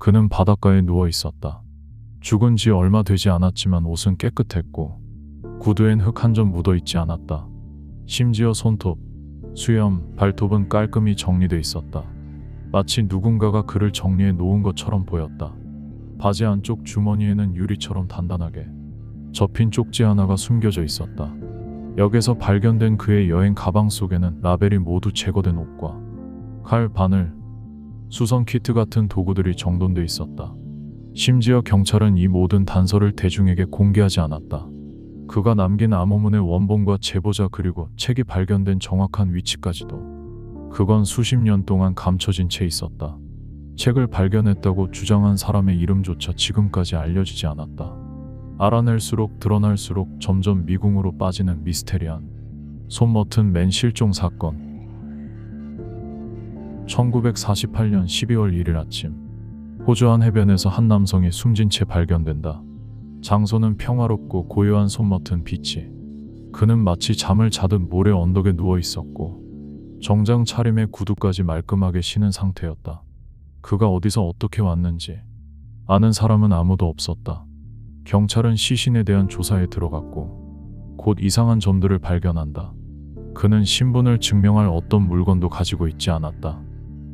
그는 바닷가에 누워 있었다. 죽은 지 얼마 되지 않았지만 옷은 깨끗했고 구두엔 흙 한 점 묻어 있지 않았다. 심지어 손톱, 수염, 발톱은 깔끔히 정리돼 있었다. 마치 누군가가 그를 정리해 놓은 것처럼 보였다. 바지 안쪽 주머니에는 유리처럼 단단하게 접힌 쪽지 하나가 숨겨져 있었다. 역에서 발견된 그의 여행 가방 속에는 라벨이 모두 제거된 옷과 칼, 바늘, 수선 키트 같은 도구들이 정돈돼 있었다. 심지어 경찰은 이 모든 단서를 대중에게 공개하지 않았다. 그가 남긴 암호문의 원본과 제보자 그리고 책이 발견된 정확한 위치까지도 그건 수십 년 동안 감춰진 채 있었다. 책을 발견했다고 주장한 사람의 이름조차 지금까지 알려지지 않았다. 알아낼수록 드러날수록 점점 미궁으로 빠지는 미스테리한 솜 머튼 맨 실종 사건. 1948년 12월 1일 아침, 호주 한 해변에서 한 남성이 숨진 채 발견된다. 장소는 평화롭고 고요한 솜 머튼 비치. 그는 마치 잠을 자듯 모래 언덕에 누워 있었고 정장 차림에 구두까지 말끔하게 신은 상태였다. 그가 어디서 어떻게 왔는지 아는 사람은 아무도 없었다. 경찰은 시신에 대한 조사에 들어갔고 곧 이상한 점들을 발견한다. 그는 신분을 증명할 어떤 물건도 가지고 있지 않았다.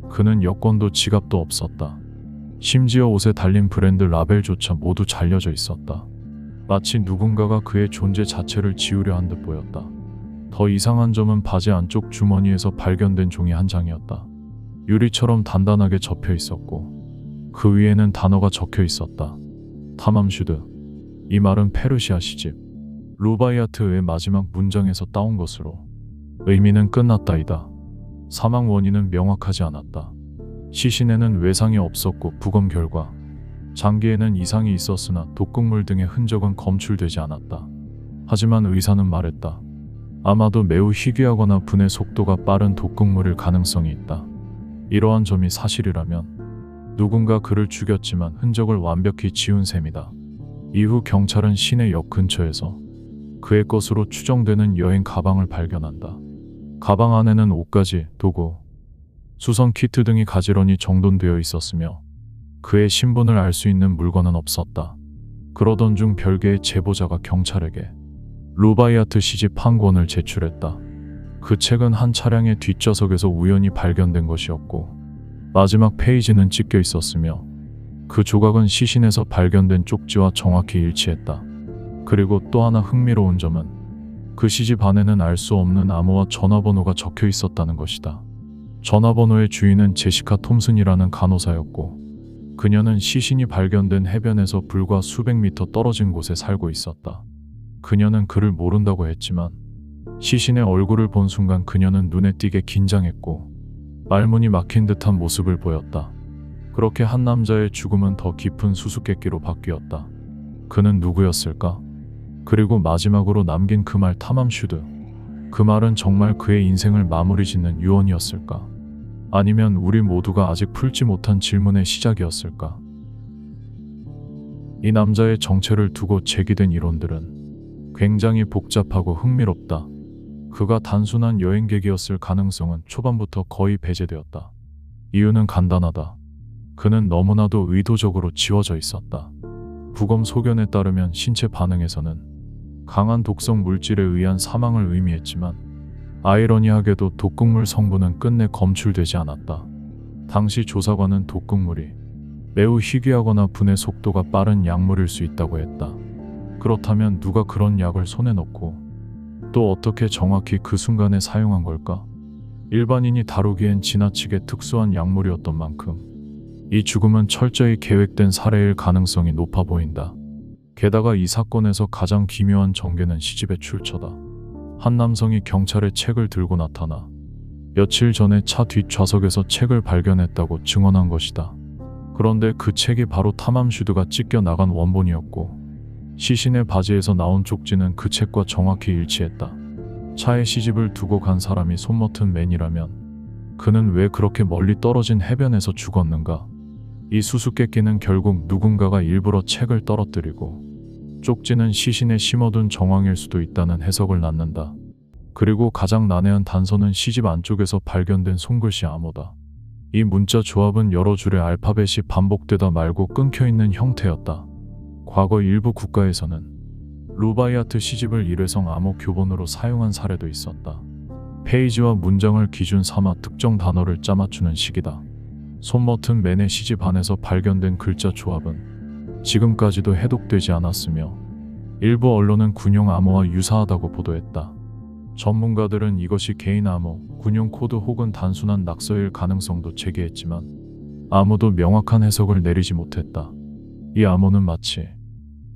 그는 여권도 지갑도 없었다. 심지어 옷에 달린 브랜드 라벨조차 모두 잘려져 있었다. 마치 누군가가 그의 존재 자체를 지우려 한 듯 보였다. 더 이상한 점은 바지 안쪽 주머니에서 발견된 종이 한 장이었다. 유리처럼 단단하게 접혀 있었고 그 위에는 단어가 적혀 있었다. 타맘슈드. 이 말은 페르시아 시집 루바이아트의 마지막 문장에서 따온 것으로 의미는 끝났다이다. 사망 원인은 명확하지 않았다. 시신에는 외상이 없었고 부검 결과 장기에는 이상이 있었으나 독극물 등의 흔적은 검출되지 않았다. 하지만 의사는 말했다. 아마도 매우 희귀하거나 분해 속도가 빠른 독극물일 가능성이 있다. 이러한 점이 사실이라면 누군가 그를 죽였지만 흔적을 완벽히 지운 셈이다. 이후 경찰은 시내 역 근처에서 그의 것으로 추정되는 여행 가방을 발견한다. 가방 안에는 옷가지, 도구, 수선 키트 등이 가지런히 정돈되어 있었으며 그의 신분을 알 수 있는 물건은 없었다. 그러던 중 별개의 제보자가 경찰에게 루바이아트 시집 한 권을 제출했다. 그 책은 한 차량의 뒷좌석에서 우연히 발견된 것이었고 마지막 페이지는 찢겨 있었으며 그 조각은 시신에서 발견된 쪽지와 정확히 일치했다. 그리고 또 하나 흥미로운 점은 그 시집 안에는 알 수 없는 암호와 전화번호가 적혀 있었다는 것이다. 전화번호의 주인은 제시카 톰슨이라는 간호사였고 그녀는 시신이 발견된 해변에서 불과 수백 미터 떨어진 곳에 살고 있었다. 그녀는 그를 모른다고 했지만 시신의 얼굴을 본 순간 그녀는 눈에 띄게 긴장했고 말문이 막힌 듯한 모습을 보였다. 그렇게 한 남자의 죽음은 더 깊은 수수께끼로 바뀌었다. 그는 누구였을까? 그리고 마지막으로 남긴 그 말 타맘슈드. 그 말은 정말 그의 인생을 마무리 짓는 유언이었을까? 아니면 우리 모두가 아직 풀지 못한 질문의 시작이었을까? 이 남자의 정체를 두고 제기된 이론들은 굉장히 복잡하고 흥미롭다. 그가 단순한 여행객이었을 가능성은 초반부터 거의 배제되었다. 이유는 간단하다. 그는 너무나도 의도적으로 지워져 있었다. 부검 소견에 따르면 신체 반응에서는 강한 독성 물질에 의한 사망을 의미했지만 아이러니하게도 독극물 성분은 끝내 검출되지 않았다. 당시 조사관은 독극물이 매우 희귀하거나 분해 속도가 빠른 약물일 수 있다고 했다. 그렇다면 누가 그런 약을 손에 넣고 또 어떻게 정확히 그 순간에 사용한 걸까? 일반인이 다루기엔 지나치게 특수한 약물이었던 만큼 이 죽음은 철저히 계획된 살해일 가능성이 높아 보인다. 게다가 이 사건에서 가장 기묘한 전개는 시집의 출처다. 한 남성이 경찰에 책을 들고 나타나 며칠 전에 차 뒷좌석에서 책을 발견했다고 증언한 것이다. 그런데 그 책이 바로 타맘슈드가 찢겨 나간 원본이었고 시신의 바지에서 나온 쪽지는 그 책과 정확히 일치했다. 차에 시집을 두고 간 사람이 솜 머튼 맨이라면 그는 왜 그렇게 멀리 떨어진 해변에서 죽었는가? 이 수수께끼는 결국 누군가가 일부러 책을 떨어뜨리고 쪽지는 시신에 심어둔 정황일 수도 있다는 해석을 낳는다. 그리고 가장 난해한 단서는 시집 안쪽에서 발견된 손글씨 암호다. 이 문자 조합은 여러 줄의 알파벳이 반복되다 말고 끊겨있는 형태였다. 과거 일부 국가에서는 루바이아트 시집을 일회성 암호 교본으로 사용한 사례도 있었다. 페이지와 문장을 기준 삼아 특정 단어를 짜맞추는 식이다. 손머튼 맨의 시집 안에서 발견된 글자 조합은 지금까지도 해독되지 않았으며 일부 언론은 군용 암호와 유사하다고 보도했다. 전문가들은 이것이 개인 암호, 군용 코드 혹은 단순한 낙서일 가능성도 제기했지만 아무도 명확한 해석을 내리지 못했다. 이 암호는 마치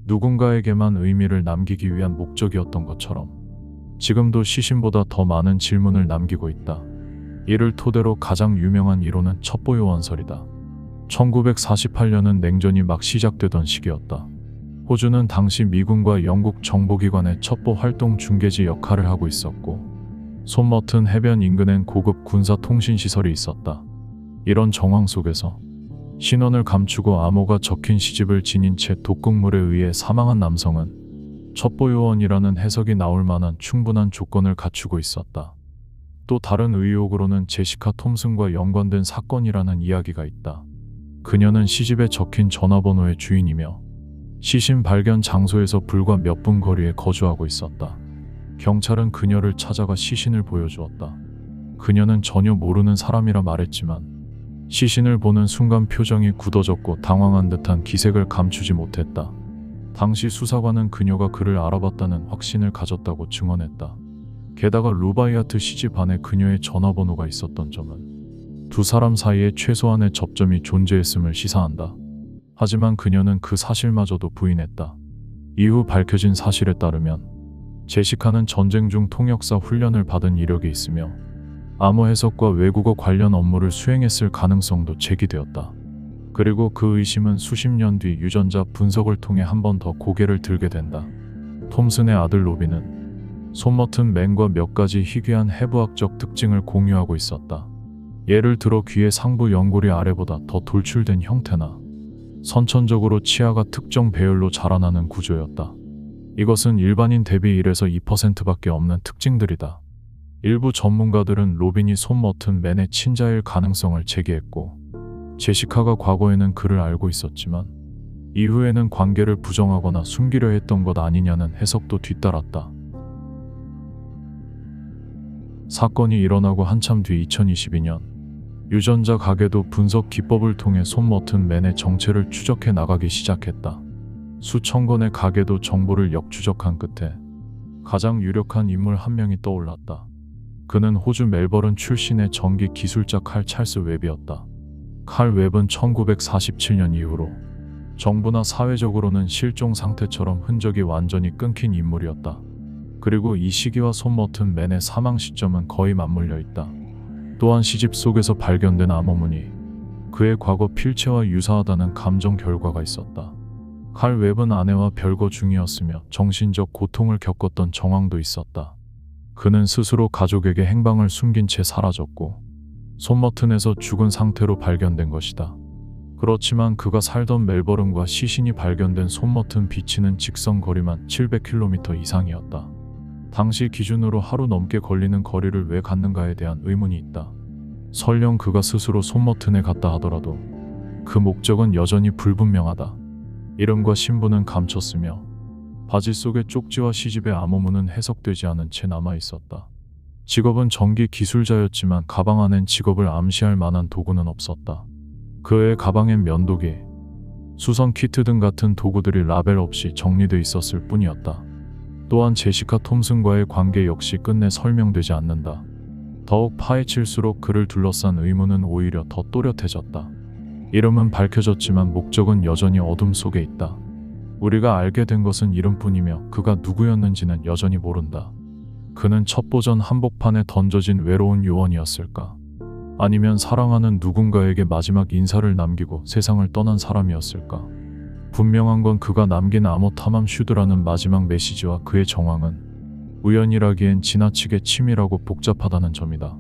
누군가에게만 의미를 남기기 위한 목적이었던 것처럼 지금도 시신보다 더 많은 질문을 남기고 있다. 이를 토대로 가장 유명한 이론은 첩보요원설이다. 1948년은 냉전이 막 시작되던 시기였다. 호주는 당시 미군과 영국 정보기관의 첩보 활동 중계지 역할을 하고 있었고 손머튼 해변 인근엔 고급 군사 통신 시설이 있었다. 이런 정황 속에서 신원을 감추고 암호가 적힌 시집을 지닌 채 독극물에 의해 사망한 남성은 첩보요원이라는 해석이 나올 만한 충분한 조건을 갖추고 있었다. 또 다른 의혹으로는 제시카 톰슨과 연관된 사건이라는 이야기가 있다. 그녀는 시집에 적힌 전화번호의 주인이며 시신 발견 장소에서 불과 몇 분 거리에 거주하고 있었다. 경찰은 그녀를 찾아가 시신을 보여주었다. 그녀는 전혀 모르는 사람이라 말했지만 시신을 보는 순간 표정이 굳어졌고 당황한 듯한 기색을 감추지 못했다. 당시 수사관은 그녀가 그를 알아봤다는 확신을 가졌다고 증언했다. 게다가 루바이아트 시집 안에 그녀의 전화번호가 있었던 점은 두 사람 사이에 최소한의 접점이 존재했음을 시사한다. 하지만 그녀는 그 사실마저도 부인했다. 이후 밝혀진 사실에 따르면 제시카는 전쟁 중 통역사 훈련을 받은 이력이 있으며 암호 해석과 외국어 관련 업무를 수행했을 가능성도 제기되었다. 그리고 그 의심은 수십 년 뒤 유전자 분석을 통해 한 번 더 고개를 들게 된다. 톰슨의 아들 로빈은 손머튼 맨과 몇 가지 희귀한 해부학적 특징을 공유하고 있었다. 예를 들어 귀의 상부 연골이 아래보다 더 돌출된 형태나 선천적으로 치아가 특정 배열로 자라나는 구조였다. 이것은 일반인 대비 1에서 2%밖에 없는 특징들이다. 일부 전문가들은 로빈이 손머튼 맨의 친자일 가능성을 제기했고 제시카가 과거에는 그를 알고 있었지만 이후에는 관계를 부정하거나 숨기려 했던 것 아니냐는 해석도 뒤따랐다. 사건이 일어나고 한참 뒤 2022년 유전자 가계도 분석 기법을 통해 손머튼 맨의 정체를 추적해 나가기 시작했다. 수천 건의 가계도 정보를 역추적한 끝에 가장 유력한 인물 한 명이 떠올랐다. 그는 호주 멜버른 출신의 전기 기술자 칼 찰스 웹이었다. 칼 웹은 1947년 이후로 정부나 사회적으로는 실종 상태처럼 흔적이 완전히 끊긴 인물이었다. 그리고 이 시기와 손머튼 맨의 사망 시점은 거의 맞물려 있다. 또한 시집 속에서 발견된 암호문이 그의 과거 필체와 유사하다는 감정 결과가 있었다. 칼 웹은 아내와 별거 중이었으며 정신적 고통을 겪었던 정황도 있었다. 그는 스스로 가족에게 행방을 숨긴 채 사라졌고 손머튼에서 죽은 상태로 발견된 것이다. 그렇지만 그가 살던 멜버른과 시신이 발견된 손머튼 비치는 직선 거리만 700km 이상이었다. 당시 기준으로 하루 넘게 걸리는 거리를 왜 갔는가에 대한 의문이 있다. 설령 그가 스스로 손머튼에 갔다 하더라도 그 목적은 여전히 불분명하다. 이름과 신분은 감췄으며 바지 속의 쪽지와 시집의 암호문은 해석되지 않은 채 남아있었다. 직업은 전기 기술자였지만 가방 안엔 직업을 암시할 만한 도구는 없었다. 그의 가방엔 면도기, 수선 키트 등 같은 도구들이 라벨 없이 정리돼 있었을 뿐이었다. 또한 제시카 톰슨과의 관계 역시 끝내 설명되지 않는다. 더욱 파헤칠수록 그를 둘러싼 의문은 오히려 더 또렷해졌다. 이름은 밝혀졌지만 목적은 여전히 어둠 속에 있다. 우리가 알게 된 것은 이름뿐이며 그가 누구였는지는 여전히 모른다. 그는 첩보전 한복판에 던져진 외로운 요원이었을까? 아니면 사랑하는 누군가에게 마지막 인사를 남기고 세상을 떠난 사람이었을까? 분명한 건 그가 남긴 암호 탐함 슈드라는 마지막 메시지와 그의 정황은 우연이라기엔 지나치게 치밀하고 복잡하다는 점이다.